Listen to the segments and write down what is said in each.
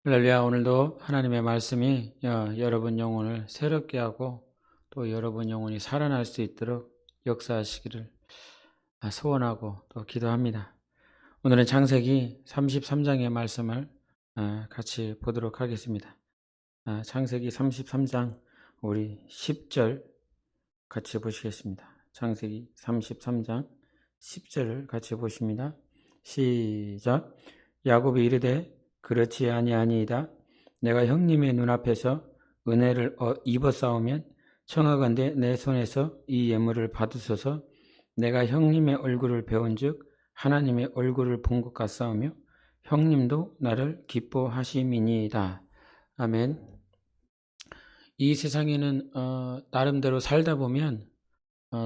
할렐루야. 오늘도 하나님의 말씀이 여러분 영혼을 새롭게 하고 또 여러분 영혼이 살아날 수 있도록 역사하시기를 소원하고 또 기도합니다. 오늘은 창세기 33장의 말씀을 같이 보도록 하겠습니다. 창세기 33장 우리 10절 같이 보시겠습니다. 창세기 33장 10절을 같이 보십니다. 시작. 야곱이 이르되 그렇지 아니하니이다. 내가 형님의 눈앞에서 은혜를 입어싸우면 청하건대 내 손에서 이 예물을 받으소서. 내가 형님의 얼굴을 배운즉 하나님의 얼굴을 본 것 같사오며 형님도 나를 기뻐하심이니이다. 아멘. 이 세상에는 나름대로 살다 보면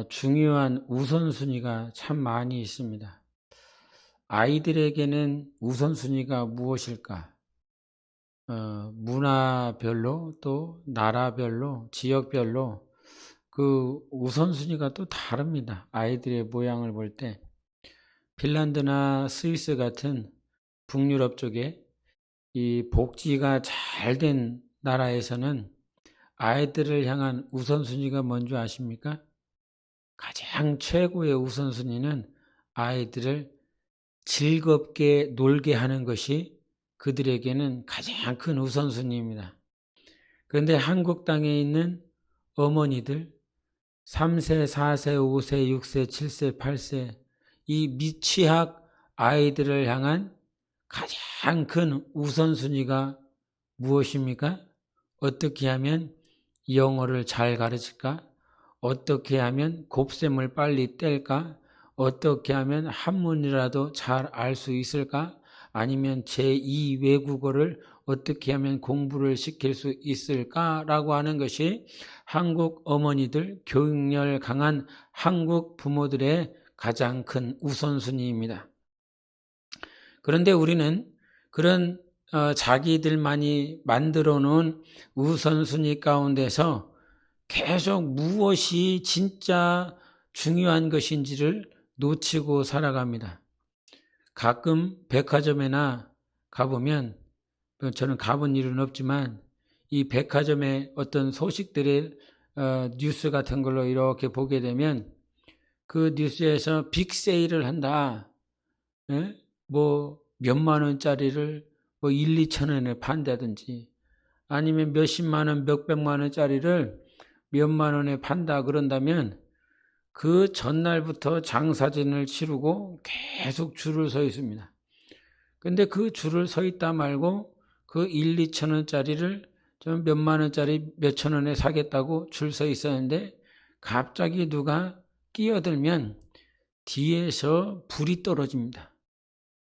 중요한 우선순위가 참 많이 있습니다. 아이들에게는 우선순위가 무엇일까? 문화별로 또 나라별로 지역별로 그 우선순위가 또 다릅니다. 아이들의 모양을 볼 때 핀란드나 스위스 같은 북유럽 쪽에 이 복지가 잘 된 나라에서는 아이들을 향한 우선순위가 뭔지 아십니까? 가장 최고의 우선순위는 아이들을 즐겁게 놀게 하는 것이 그들에게는 가장 큰 우선순위입니다. 그런데 한국 땅에 있는 어머니들 3세, 4세, 5세, 6세, 7세, 8세 이 미취학 아이들을 향한 가장 큰 우선순위가 무엇입니까? 어떻게 하면 영어를 잘 가르칠까? 어떻게 하면 곱셈을 빨리 뗄까? 어떻게 하면 한문이라도 잘 알 수 있을까? 아니면 제2 외국어를 어떻게 하면 공부를 시킬 수 있을까라고 하는 것이 한국 어머니들, 교육열 강한 한국 부모들의 가장 큰 우선순위입니다. 그런데 우리는 그런 자기들만이 만들어 놓은 우선순위 가운데서 계속 무엇이 진짜 중요한 것인지를 놓치고 살아갑니다. 가끔 백화점에나 가보면, 저는 가본 일은 없지만 이 백화점의 어떤 소식들의 뉴스 같은 걸로 이렇게 보게 되면 그 뉴스에서 빅세일을 한다. 뭐 몇만 원짜리를 뭐 1, 2천 원에 판다든지 아니면 몇십만 원, 몇백만 원짜리를 몇만 원에 판다 그런다면 그 전날부터 장사진을 치르고 계속 줄을 서 있습니다. 근데 그 줄을 서 있다 말고 그 1, 2천 원짜리를 좀 몇만 원짜리 몇천 원에 사겠다고 줄 서 있었는데 갑자기 누가 끼어들면 뒤에서 불이 떨어집니다.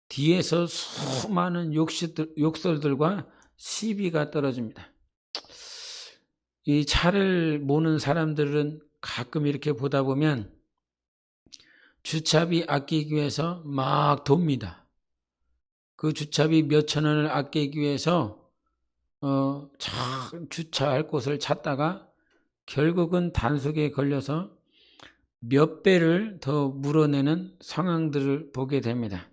뒤에서 수많은 욕설들과 시비가 떨어집니다. 이 차를 모는 사람들은 가끔 이렇게 보다 보면 주차비 아끼기 위해서 막 돕니다. 그 주차비 몇천 원을 아끼기 위해서 주차할 곳을 찾다가 결국은 단속에 걸려서 몇 배를 더 물어내는 상황들을 보게 됩니다.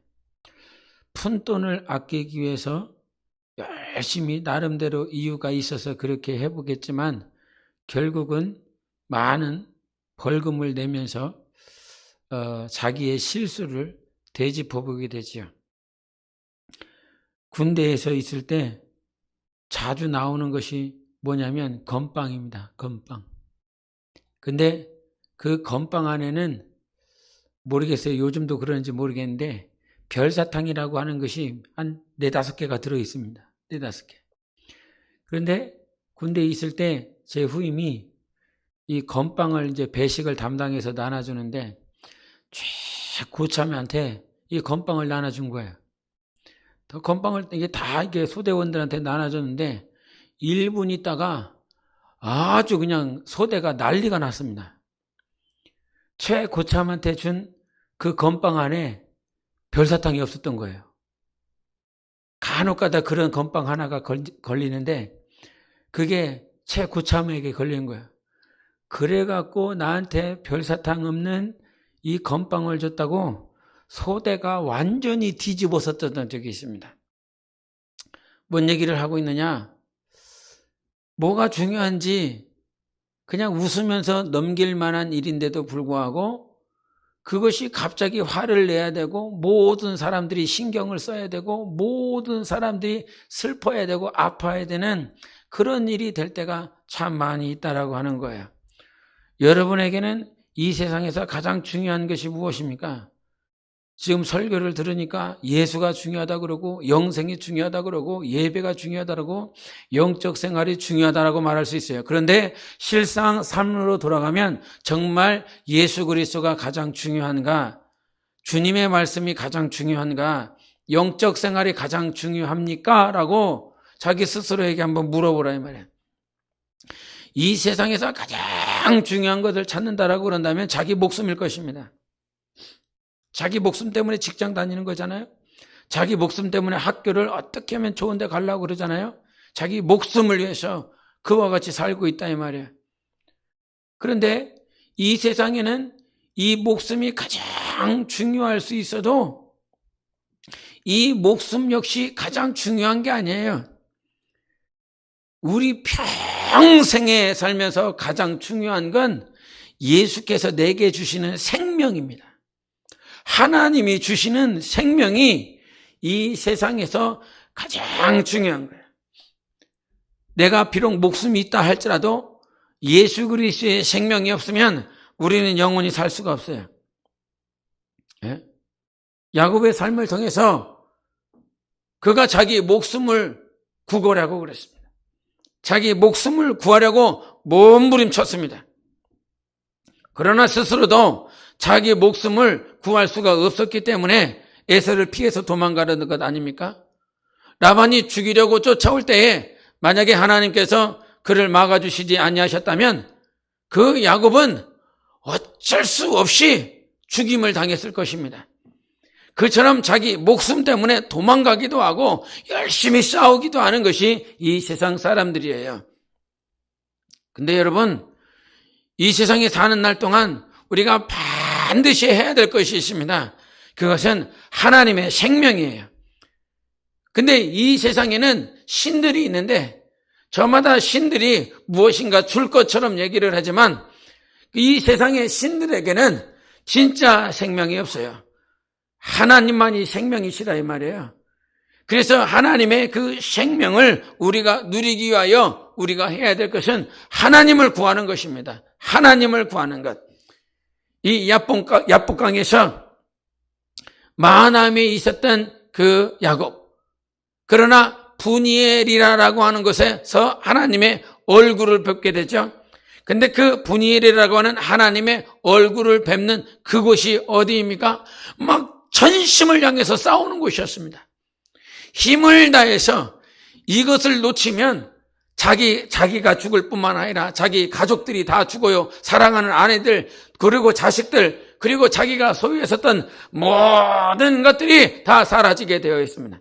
푼돈을 아끼기 위해서 열심히 나름대로 이유가 있어서 그렇게 해보겠지만 결국은 많은 벌금을 내면서 자기의 실수를 되짚어보게 되지요. 군대에서 있을 때 자주 나오는 것이 뭐냐면 건빵입니다. 건빵. 근데 그 건빵 안에는 모르겠어요. 요즘도 그런지 모르겠는데 별사탕이라고 하는 것이 한 4-5개가 들어있습니다. 4-5개. 그런데 군대에 있을 때 제 후임이 이 건빵을 이제 배식을 담당해서 나눠주는데 최고참한테 이 건빵을 나눠준 거예요. 더 건빵을 이게 다 이게 소대원들한테 나눠줬는데 1분 있다가 아주 그냥 소대가 난리가 났습니다. 최고참한테 준 그 건빵 안에 별사탕이 없었던 거예요. 간혹가다 그런 건빵 하나가 걸리는데 그게 최고참에게 걸린 거예요. 그래갖고 나한테 별사탕 없는 이 건빵을 줬다고 소대가 완전히 뒤집어섰던 적이 있습니다. 뭔 얘기를 하고 있느냐? 뭐가 중요한지 그냥 웃으면서 넘길 만한 일인데도 불구하고 그것이 갑자기 화를 내야 되고 모든 사람들이 신경을 써야 되고 모든 사람들이 슬퍼야 되고 아파야 되는 그런 일이 될 때가 참 많이 있다라고 하는 거예요. 여러분에게는 이 세상에서 가장 중요한 것이 무엇입니까? 지금 설교를 들으니까 예수가 중요하다 그러고 영생이 중요하다 그러고 예배가 중요하다 그러고 영적 생활이 중요하다라고 말할 수 있어요. 그런데 실상 삶으로 돌아가면 정말 예수 그리스도가 가장 중요한가? 주님의 말씀이 가장 중요한가? 영적 생활이 가장 중요합니까? 라고 자기 스스로에게 한번 물어보라 이 말이에요. 이 세상에서 가장 중요한 것을 찾는다라고 그런다면 자기 목숨일 것입니다. 자기 목숨 때문에 직장 다니는 거잖아요. 자기 목숨 때문에 학교를 어떻게 하면 좋은 데 가려고 그러잖아요. 자기 목숨을 위해서 그와 같이 살고 있다 이 말이에요. 그런데 이 세상에는 이 목숨이 가장 중요할 수 있어도 이 목숨 역시 가장 중요한 게 아니에요. 우리 평생에 살면서 가장 중요한 건 예수께서 내게 주시는 생명입니다. 하나님이 주시는 생명이 이 세상에서 가장 중요한 거예요. 내가 비록 목숨이 있다 할지라도 예수 그리스도의 생명이 없으면 우리는 영원히 살 수가 없어요. 예? 야곱의 삶을 통해서 그가 자기 목숨을 구걸하고 그랬습니다. 자기 목숨을 구하려고 몸부림쳤습니다. 그러나 스스로도 자기 목숨을 구할 수가 없었기 때문에 에서를 피해서 도망가려는 것 아닙니까? 라반이 죽이려고 쫓아올 때에 만약에 하나님께서 그를 막아주시지 아니하셨다면 그 야곱은 어쩔 수 없이 죽임을 당했을 것입니다. 그처럼 자기 목숨 때문에 도망가기도 하고 열심히 싸우기도 하는 것이 이 세상 사람들이에요. 근데 여러분, 이 세상에 사는 날 동안 우리가 반드시 해야 될 것이 있습니다. 그것은 하나님의 생명이에요. 근데 이 세상에는 신들이 있는데 저마다 신들이 무엇인가 줄 것처럼 얘기를 하지만 이 세상의 신들에게는 진짜 생명이 없어요. 하나님만이 생명이시라 이 말이에요. 그래서 하나님의 그 생명을 우리가 누리기 위하여 우리가 해야 될 것은 하나님을 구하는 것입니다. 하나님을 구하는 것. 이 야복강에서 마하나임에 있었던 그 야곱, 그러나 분이엘이라고 하는 곳에서 하나님의 얼굴을 뵙게 되죠. 근데 그 분이엘이라고 하는 하나님의 얼굴을 뵙는 그곳이 어디입니까? 막 전심을 향해서 싸우는 곳이었습니다. 힘을 다해서 이것을 놓치면 자기가 죽을 뿐만 아니라 자기 가족들이 다 죽어요. 사랑하는 아내들, 그리고 자식들, 그리고 자기가 소유했었던 모든 것들이 다 사라지게 되어 있습니다.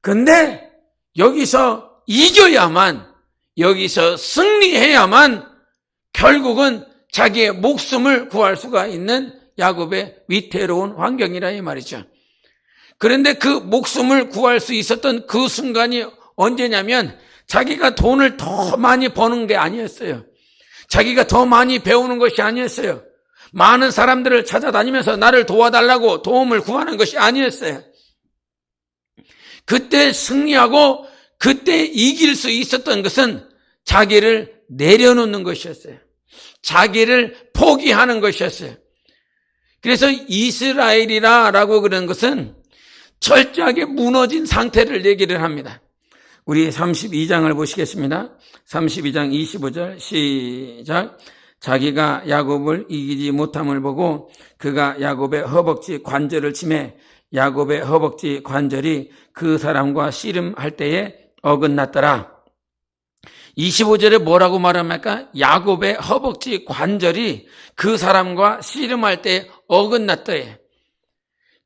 근데 여기서 이겨야만, 여기서 승리해야만 결국은 자기의 목숨을 구할 수가 있는 야곱의 위태로운 환경이라 이 말이죠. 그런데 그 목숨을 구할 수 있었던 그 순간이 언제냐면 자기가 돈을 더 많이 버는 게 아니었어요. 자기가 더 많이 배우는 것이 아니었어요. 많은 사람들을 찾아다니면서 나를 도와달라고 도움을 구하는 것이 아니었어요. 그때 승리하고 그때 이길 수 있었던 것은 자기를 내려놓는 것이었어요. 자기를 포기하는 것이었어요. 그래서 이스라엘이라고 그런 것은 철저하게 무너진 상태를 얘기를 합니다. 우리 32장을 보시겠습니다. 32장 25절 시작. 자기가 야곱을 이기지 못함을 보고 그가 야곱의 허벅지 관절을 치매 야곱의 허벅지 관절이 그 사람과 씨름할 때에 어긋났더라. 25절에 뭐라고 말합니까? 야곱의 허벅지 관절이 그 사람과 씨름할 때 어긋났더래.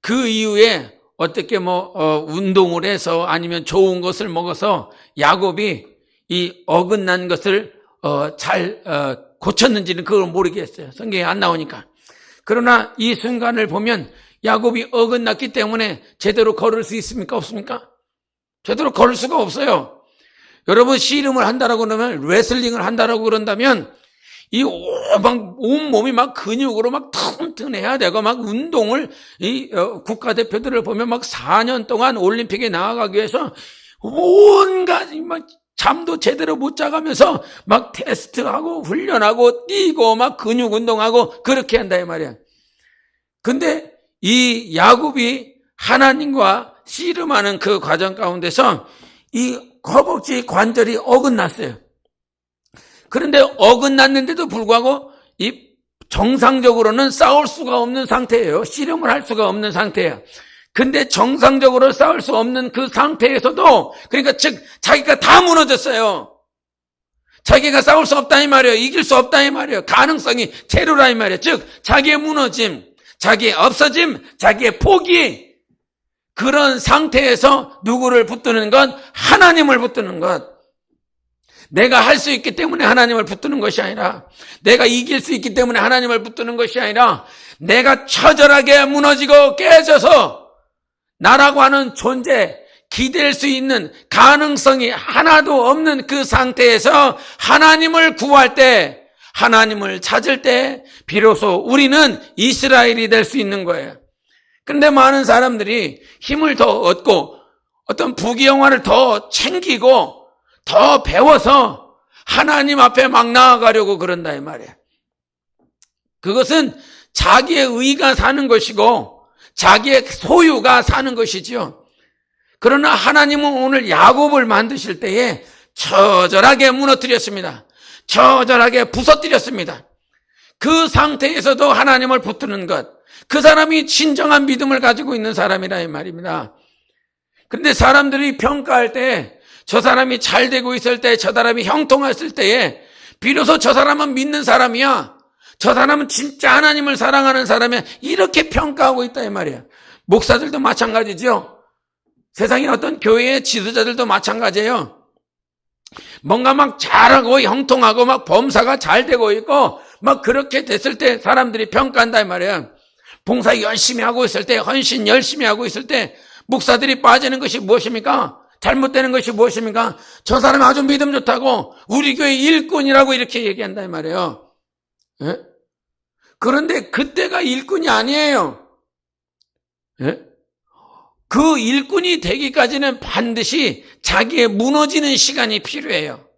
그 이후에 어떻게 운동을 해서 아니면 좋은 것을 먹어서 야곱이 이 어긋난 것을 잘 고쳤는지는 그걸 모르겠어요. 성경에 안 나오니까. 그러나 이 순간을 보면 야곱이 어긋났기 때문에 제대로 걸을 수 있습니까? 없습니까? 제대로 걸을 수가 없어요. 여러분 씨름을 한다라고 그러면, 레슬링을 한다라고 그런다면 막 온몸이 막 근육으로 막 튼튼해야 되고, 막 운동을, 국가대표들을 보면 막 4년 동안 올림픽에 나아가기 위해서 온갖 막 잠도 제대로 못 자가면서 막 테스트하고 훈련하고 뛰고 막 근육 운동하고 그렇게 한다 이 말이야. 근데 이 야곱이 하나님과 씨름하는 그 과정 가운데서 이 허벅지 관절이 어긋났어요. 그런데 어긋났는데도 불구하고 이 정상적으로는 싸울 수가 없는 상태예요. 씨름을 할 수가 없는 상태예요. 근데 정상적으로 싸울 수 없는 그 상태에서도, 그러니까 즉 자기가 다 무너졌어요. 자기가 싸울 수 없다 이 말이에요. 이길 수 없다 이 말이에요. 가능성이 제로라 이 말이에요. 즉 자기의 무너짐, 자기의 없어짐, 자기의 포기, 그런 상태에서 누구를 붙드는 것? 하나님을 붙드는 것. 내가 할 수 있기 때문에 하나님을 붙드는 것이 아니라, 내가 이길 수 있기 때문에 하나님을 붙드는 것이 아니라, 내가 처절하게 무너지고 깨져서 나라고 하는 존재, 기댈 수 있는 가능성이 하나도 없는 그 상태에서 하나님을 구할 때, 하나님을 찾을 때 비로소 우리는 이스라엘이 될 수 있는 거예요. 그런데 많은 사람들이 힘을 더 얻고 어떤 부귀영화를 더 챙기고 더 배워서 하나님 앞에 막 나아가려고 그런다 이 말이에요. 그것은 자기의 의가 사는 것이고 자기의 소유가 사는 것이죠. 그러나 하나님은 오늘 야곱을 만드실 때에 처절하게 무너뜨렸습니다. 처절하게 부서뜨렸습니다. 그 상태에서도 하나님을 붙드는 것, 그 사람이 진정한 믿음을 가지고 있는 사람이라 이 말입니다. 그런데 사람들이 평가할 때, 저 사람이 잘 되고 있을 때, 저 사람이 형통했을 때에 비로소 저 사람은 믿는 사람이야, 저 사람은 진짜 하나님을 사랑하는 사람이야, 이렇게 평가하고 있다 이 말이야. 목사들도 마찬가지죠. 세상의 어떤 교회의 지도자들도 마찬가지예요. 뭔가 막 잘하고 형통하고 막 범사가 잘 되고 있고 막 그렇게 됐을 때 사람들이 평가한다 이 말이야. 봉사 열심히 하고 있을 때, 헌신 열심히 하고 있을 때 목사들이 빠지는 것이 무엇입니까? 잘못되는 것이 무엇입니까? 저 사람이 아주 믿음 좋다고 우리 교회 일꾼이라고 이렇게 얘기한다 이 말이에요. 예? 그런데 그때가 일꾼이 아니에요. 예? 그 일꾼이 되기까지는 반드시 자기의 무너지는 시간이 필요해요.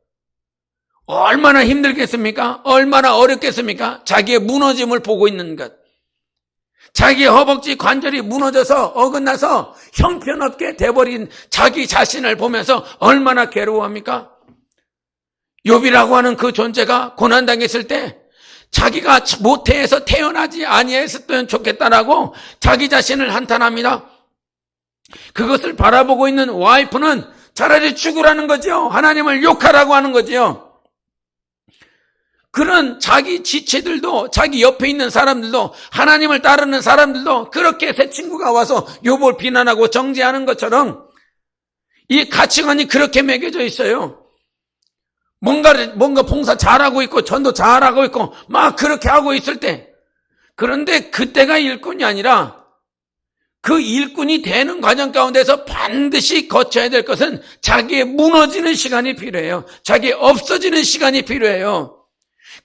얼마나 힘들겠습니까? 얼마나 어렵겠습니까? 자기의 무너짐을 보고 있는 것. 자기의 허벅지 관절이 무너져서 어긋나서 형편없게 돼버린 자기 자신을 보면서 얼마나 괴로워합니까? 욥이라고 하는 그 존재가 고난당했을 때 자기가 모태에서 태어나지 아니했으면 좋겠다라고 자기 자신을 한탄합니다. 그것을 바라보고 있는 와이프는 차라리 죽으라는 거죠. 하나님을 욕하라고 하는 거죠. 그런 자기 지체들도, 자기 옆에 있는 사람들도, 하나님을 따르는 사람들도 그렇게 새 친구가 와서 욥을 비난하고 정죄하는 것처럼 이 가치관이 그렇게 매겨져 있어요. 뭔가 봉사 잘하고 있고 전도 잘하고 있고 막 그렇게 하고 있을 때, 그런데 그때가 일꾼이 아니라 그 일꾼이 되는 과정 가운데서 반드시 거쳐야 될 것은 자기의 무너지는 시간이 필요해요. 자기의 없어지는 시간이 필요해요.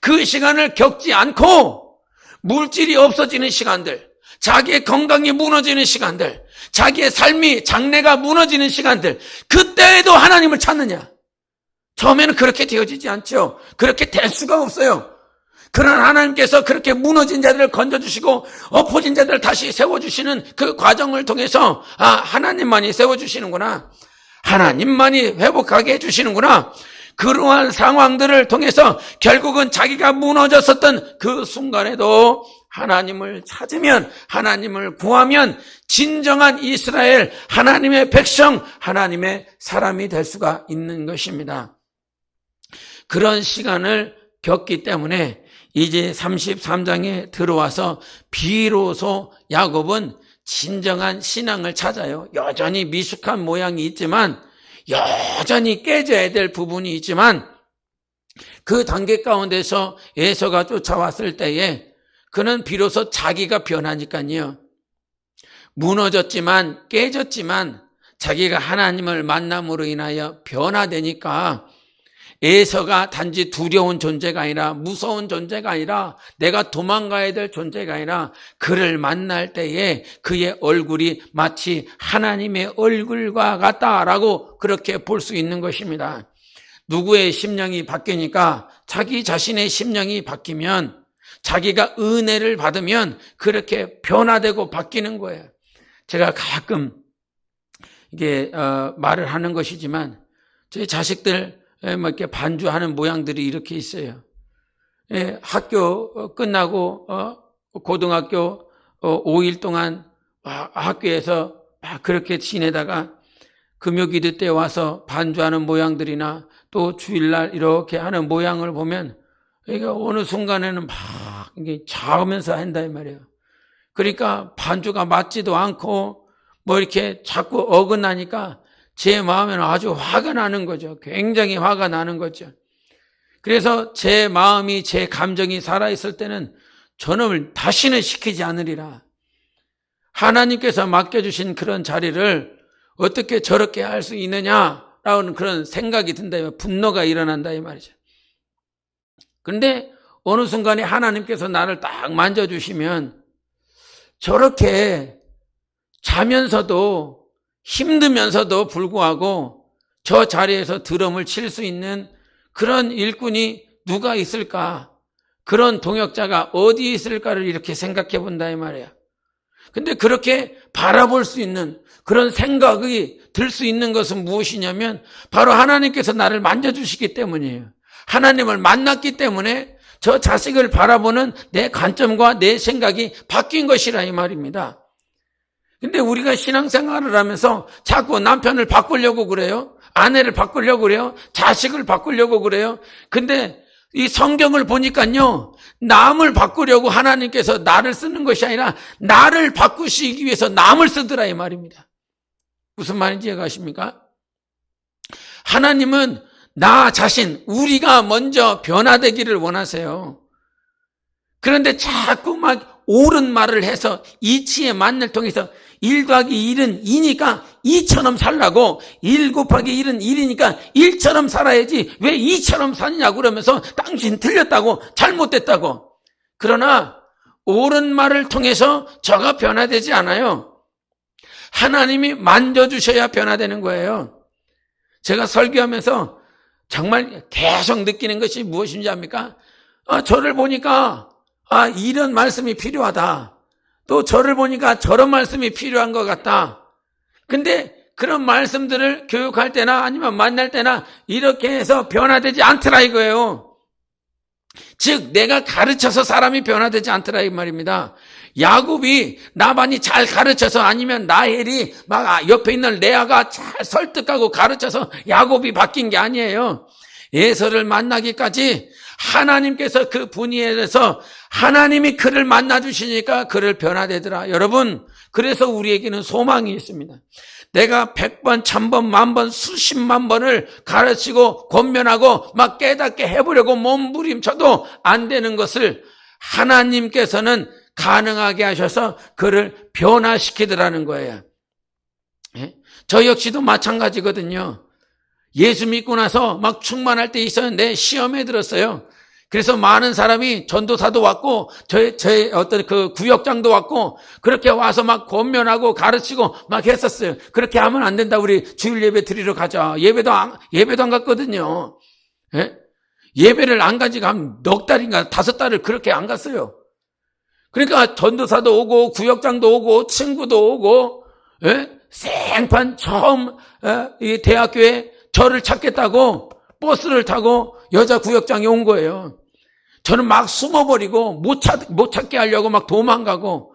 그 시간을 겪지 않고 물질이 없어지는 시간들, 자기의 건강이 무너지는 시간들, 자기의 삶이 장래가 무너지는 시간들, 그때에도 하나님을 찾느냐? 처음에는 그렇게 되어지지 않죠. 그렇게 될 수가 없어요. 그러나 하나님께서 그렇게 무너진 자들을 건져주시고 엎어진 자들을 다시 세워주시는 그 과정을 통해서 하나님만이 세워주시는구나, 하나님만이 회복하게 해주시는구나, 그러한 상황들을 통해서 결국은 자기가 무너졌었던 그 순간에도 하나님을 찾으면, 하나님을 구하면 진정한 이스라엘, 하나님의 백성, 하나님의 사람이 될 수가 있는 것입니다. 그런 시간을 겪기 때문에 이제 33장에 들어와서 비로소 야곱은 진정한 신앙을 찾아요. 여전히 미숙한 모양이 있지만, 여전히 깨져야 될 부분이 있지만, 그 단계 가운데서 에서가 쫓아왔을 때에 그는 비로소 자기가 변하니까요. 무너졌지만, 깨졌지만 자기가 하나님을 만남으로 인하여 변화되니까 에서가 단지 두려운 존재가 아니라 무서운 존재가 아니라 내가 도망가야 될 존재가 아니라 그를 만날 때에 그의 얼굴이 마치 하나님의 얼굴과 같다라고 그렇게 볼 수 있는 것입니다. 누구의 심령이 바뀌니까 자기 자신의 심령이 바뀌면 자기가 은혜를 받으면 그렇게 변화되고 바뀌는 거예요. 제가 가끔 이게 말을 하는 것이지만 저희 자식들 이렇게 반주하는 모양들이 이렇게 있어요. 학교 끝나고 고등학교 5일 동안 학교에서 막 그렇게 지내다가 금요기도 때 와서 반주하는 모양들이나 또 주일날 이렇게 하는 모양을 보면 이게 어느 순간에는 막 이게 자으면서 한다 이 말이에요. 그러니까 반주가 맞지도 않고 뭐 이렇게 자꾸 어긋나니까 제 마음에는 아주 화가 나는 거죠. 굉장히 화가 나는 거죠. 그래서 제 마음이 제 감정이 살아있을 때는 저놈을 다시는 시키지 않으리라. 하나님께서 맡겨주신 그런 자리를 어떻게 저렇게 할 수 있느냐라는 그런 생각이 든다. 분노가 일어난다 이 말이죠. 그런데 어느 순간에 하나님께서 나를 딱 만져주시면 저렇게 자면서도 힘들면서도 불구하고 저 자리에서 드럼을 칠 수 있는 그런 일꾼이 누가 있을까? 그런 동역자가 어디 있을까를 이렇게 생각해 본다 이 말이에요. 근데 그렇게 바라볼 수 있는 그런 생각이 들 수 있는 것은 무엇이냐면 바로 하나님께서 나를 만져주시기 때문이에요. 하나님을 만났기 때문에 저 자식을 바라보는 내 관점과 내 생각이 바뀐 것이라 이 말입니다. 근데 우리가 신앙생활을 하면서 자꾸 남편을 바꾸려고 그래요. 아내를 바꾸려고 그래요. 자식을 바꾸려고 그래요. 근데 이 성경을 보니까요, 남을 바꾸려고 하나님께서 나를 쓰는 것이 아니라 나를 바꾸시기 위해서 남을 쓰더라 이 말입니다. 무슨 말인지 이해가십니까? 하나님은 나 자신, 우리가 먼저 변화되기를 원하세요. 그런데 자꾸 막 옳은 말을 해서 이치의 만을 통해서 1 더하기 1은 2니까 2처럼 살라고, 1 곱하기 1은 1이니까 1처럼 살아야지 왜 2처럼 사느냐고 그러면서 당신 틀렸다고, 잘못됐다고. 그러나 옳은 말을 통해서 저가 변화되지 않아요. 하나님이 만져주셔야 변화되는 거예요. 제가 설교하면서 정말 계속 느끼는 것이 무엇인지 압니까? 저를 보니까 이런 말씀이 필요하다. 또 저를 보니까 저런 말씀이 필요한 것 같다. 근데 그런 말씀들을 교육할 때나 아니면 만날 때나 이렇게 해서 변화되지 않더라 이거예요. 즉 내가 가르쳐서 사람이 변화되지 않더라 이 말입니다. 야곱이 나반이 잘 가르쳐서 아니면 라헬이 막 옆에 있는 레아가 잘 설득하고 가르쳐서 야곱이 바뀐 게 아니에요. 에서를 만나기까지 하나님께서 그 분야에서 하나님이 그를 만나주시니까 그를 변화되더라. 여러분, 그래서 우리에게는 소망이 있습니다. 내가 100번, 1000번, 10,000번, 수십만 번을 가르치고 권면하고 막 깨닫게 해보려고 몸부림쳐도 안 되는 것을 하나님께서는 가능하게 하셔서 그를 변화시키더라는 거예요. 저 역시도 마찬가지거든요. 예수 믿고 나서 막 충만할 때 있었는데 시험에 들었어요. 그래서 많은 사람이 전도사도 왔고 저의 어떤 그 구역장도 왔고 그렇게 와서 막 권면하고 가르치고 막 했었어요. 그렇게 하면 안 된다. 우리 주일 예배 드리러 가자. 예배도 안 갔거든요. 예배를 안 간 지가 한 넉 달인가 5달을 그렇게 안 갔어요. 그러니까 전도사도 오고 구역장도 오고 친구도 오고 생판 처음 이 대학교에 저를 찾겠다고 버스를 타고 여자 구역장에 온 거예요. 저는 막 숨어버리고 못 찾게 하려고 막 도망가고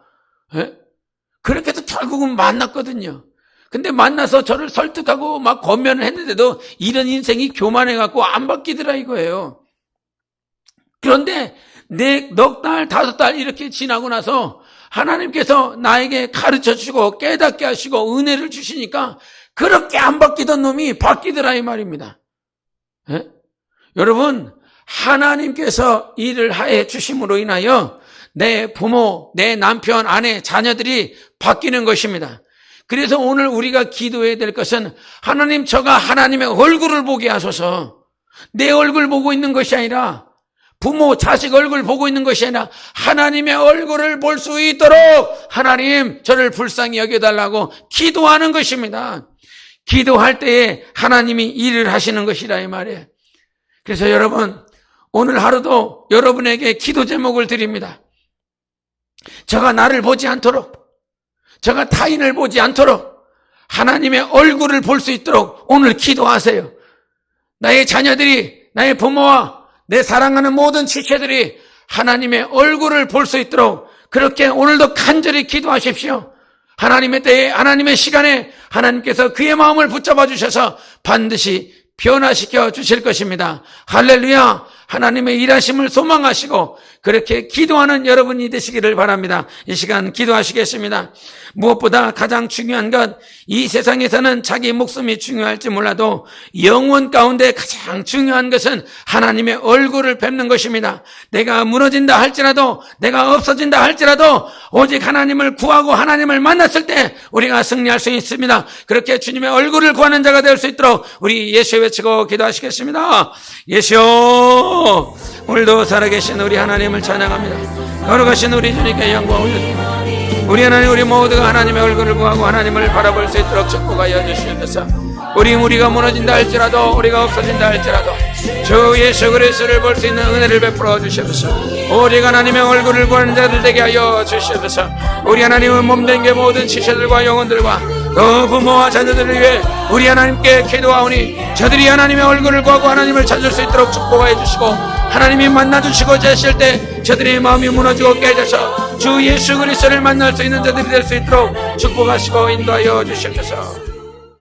그렇게 해서 결국은 만났거든요. 근데 만나서 저를 설득하고 막 권면을 했는데도 이런 인생이 교만해갖고 안 바뀌더라 이거예요. 그런데 넉 달, 5달 이렇게 지나고 나서 하나님께서 나에게 가르쳐 주시고 깨닫게 하시고 은혜를 주시니까 그렇게 안 바뀌던 놈이 바뀌더라 이 말입니다. 여러분, 하나님께서 일을 해 주심으로 인하여 내 부모, 내 남편, 아내, 자녀들이 바뀌는 것입니다. 그래서 오늘 우리가 기도해야 될 것은 하나님, 저가 하나님의 얼굴을 보게 하소서. 내 얼굴 보고 있는 것이 아니라 부모, 자식 얼굴 보고 있는 것이 아니라 하나님의 얼굴을 볼 수 있도록 하나님 저를 불쌍히 여겨달라고 기도하는 것입니다. 기도할 때에 하나님이 일을 하시는 것이라 이 말이에요. 그래서 여러분, 오늘 하루도 여러분에게 기도 제목을 드립니다. 저가 나를 보지 않도록, 저가 타인을 보지 않도록 하나님의 얼굴을 볼 수 있도록 오늘 기도하세요. 나의 자녀들이, 나의 부모와 내 사랑하는 모든 지체들이 하나님의 얼굴을 볼 수 있도록 그렇게 오늘도 간절히 기도하십시오. 하나님의 때에, 하나님의 시간에 하나님께서 그의 마음을 붙잡아 주셔서 반드시 변화시켜 주실 것입니다. 할렐루야. 하나님의 일하심을 소망하시고 그렇게 기도하는 여러분이 되시기를 바랍니다. 이 시간 기도하시겠습니다. 무엇보다 가장 중요한 것, 이 세상에서는 자기 목숨이 중요할지 몰라도 영혼 가운데 가장 중요한 것은 하나님의 얼굴을 뵙는 것입니다. 내가 무너진다 할지라도, 내가 없어진다 할지라도 오직 하나님을 구하고 하나님을 만났을 때 우리가 승리할 수 있습니다. 그렇게 주님의 얼굴을 구하는 자가 될 수 있도록 우리 예수 외치고 기도하시겠습니다. 예수, 오늘도 살아계신 우리 하나님을 찬양합니다. 걸어가신 우리 주님께 영광 올려드립니다. 우리 하나님, 우리 모두가 하나님의 얼굴을 구하고 하나님을 바라볼 수 있도록 축복하여 주시옵소서. 우리가 무너진다 할지라도, 우리가 없어진다 할지라도 주 예수 그리스도를 볼 수 있는 은혜를 베풀어 주시옵소서. 우리가 하나님의 얼굴을 구하는 자들 되게 하여 주시옵소서. 우리 하나님은 몸된 게 모든 지체들과 영혼들과 또 부모와 자녀들을 위해 우리 하나님께 기도하오니 저들이 하나님의 얼굴을 구하고 하나님을 찾을 수 있도록 축복하여 주시고, 하나님이 만나주시고자 하실 때 저들의 마음이 무너지고 깨져서 주 예수 그리스도를 만날 수 있는 자들이 될 수 있도록 축복하시고 인도하여 주시옵소서.